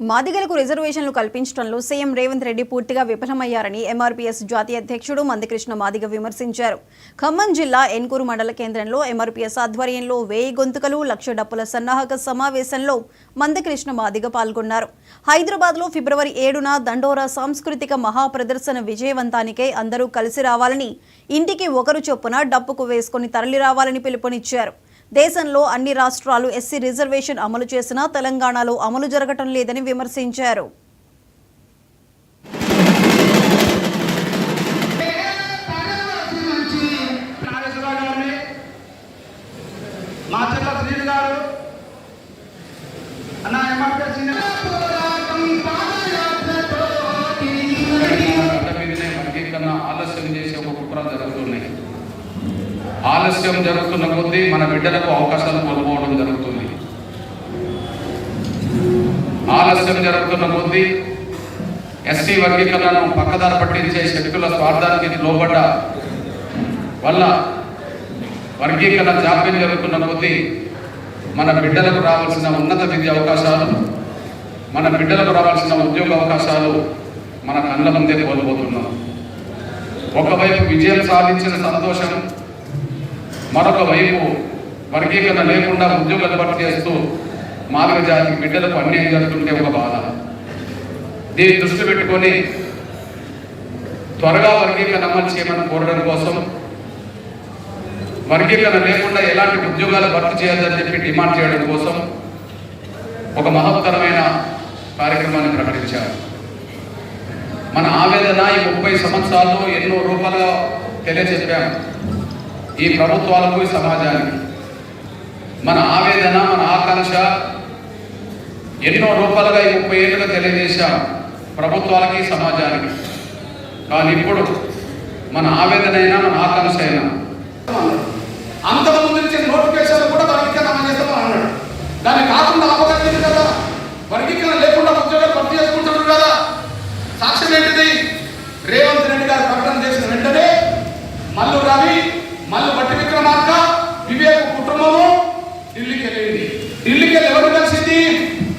మాదిగలకు రిజర్వేషన్లు కల్పించడంలో సీఎం రేవంత్ రెడ్డి పూర్తిగా విఫలమయ్యారని ఎంఆర్పీఎస్ జాతీయ అధ్యక్షుడు మందకృష్ణ మాదిగ విమర్శించారు. ఖమ్మం జిల్లా ఎన్కూరు మండల కేంద్రంలో ఎంఆర్పీఎస్ ఆధ్వర్యంలో 1000 గొంతుకలు 1,00,000 డప్పుల సన్నాహక సమావేశంలో మందకృష్ణ మాదిగ పాల్గొన్నారు. హైదరాబాద్లో ఫిబ్రవరి 7న దండోరా సాంస్కృతిక మహాప్రదర్శన విజయవంతానికై అందరూ కలిసి రావాలని, ఇంటికి ఒకరు చొప్పున డప్పుకు వేసుకుని తరలి రావాలని పిలుపునిచ్చారు. దేశంలో అన్ని రాష్ట్రాలు ఎస్సీ రిజర్వేషన్ అమలు చేసినా తెలంగాణలో అమలు జరగటం లేదని విమర్శించారు. ఆలస్యం జరుగుతున్న కొద్దీ మన బిడ్డలకు అవకాశాలు కోల్పోవడం జరుగుతుంది. ఆలస్యం జరుగుతున్న కొద్దీ ఎస్టీ వర్గీకరణను పక్కదారి పట్టించే శక్తుల స్వార్థానికి లోబడ్డ వల్ల వర్గీకరణ జాప్యం జరుగుతున్న కొద్దీ మన బిడ్డలకు రావాల్సిన ఉన్నత విద్య అవకాశాలు, మన బిడ్డలకు రావాల్సిన ఉద్యోగ అవకాశాలు మన కళ్ళ ముందే కోల్పోతున్నాం. ఒకవైపు విజయం సాధించిన సంతోషం, మరొక వైపు వర్గీకరణ లేకుండా ఉద్యోగాలు భర్తీ చేస్తూ మాదిగ జాతికి బిడ్డలకు అన్యాయం జరుగుతుంటే ఒక బాధ. దీన్ని దృష్టి పెట్టుకొని త్వరగా వర్గీకరణ అమలు చేయమని కోరడం కోసం, వర్గీకరణ లేకుండా ఎలాంటి ఉద్యోగాలు భర్తీ చేయాలని చెప్పి డిమాండ్ చేయడం కోసం ఒక మహత్తరమైన కార్యక్రమాన్ని ప్రకటించారు. మన ఆవేదన ఈ 30 సంవత్సరాల్లో ఎన్నో రూపాయలు తెలియజెప్పాము ఈ ప్రభుత్వాలకు, ఈ సమాజానికి. మన ఆవేదన, మన ఆకాంక్ష ఎన్నో రూపాయలుగా ఈ 30 ఏళ్ళుగా తెలియజేశాం ప్రభుత్వాలకి, సమాజానికి. కానీ ఇప్పుడు మన ఆవేదన అయినా, మన ఆకాంక్ష అయినా అంతకుముందు నుంచి నోటిఫికేషన్లు కూడా వర్గీకరణ అమలు చేస్తామని అన్నాడు. దాన్ని కాకుండా అవగలిగింది కదా, వర్గీకరణ లేకుండా ఉద్యోగాలు భర్తీ చేసుకుంటున్నారు కదా. సాక్ష్యం ఏంటిది? రేవంత్ రెడ్డి గారు ప్రకటన చేసిన వెంటనే మల్లు రవి, మల్లు బట్టి విక్రమార్క, వివేక్ కుటుంబము ఢిల్లీకి వెళ్ళింది. ఢిల్లీకి వెళ్ళి ఎవరు కలిసింది?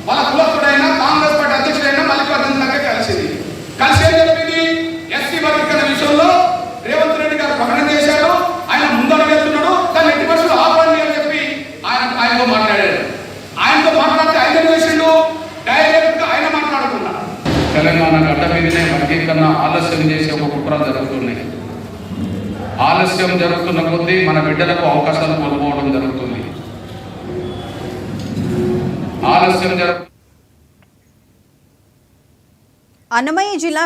వాళ్ళ కులస్తుడైన కాంగ్రెస్ పార్టీ అధ్యక్షుడైన మల్లికార్జున ఖర్గే కలిసింది. కలిసి ఏం చెప్పింది? ఎస్సీ వర్గీకరణ విషయంలో రేవంత్ రెడ్డి గారు ప్రకటన చేశాడు, ఆయన ముందడుగు వెళ్తున్నాడు, దాన్ని ఎట్టి పరిస్థితుల్లో ఆపండి అని చెప్పి ఆయనతో మాట్లాడాడు. ఆయనతో మాట్లాడితే ఆయన ఏం చేసిండు? డైరెక్ట్ గా ఆయన మాట్లాడుకున్నాడు. తెలంగాణ గడ్డ మీదనే వర్గీకరణ ఆలస్యం చేసే ఒక కుట్రలు జరుగుతున్నాయి. ఆలస్యం జరుగుతున్న కొద్దీ మన బిడ్డలకు అవకాశాలు కోల్పోవడం జరుగుతుంది. ఆలస్యం అన్నమయ్య జిల్లా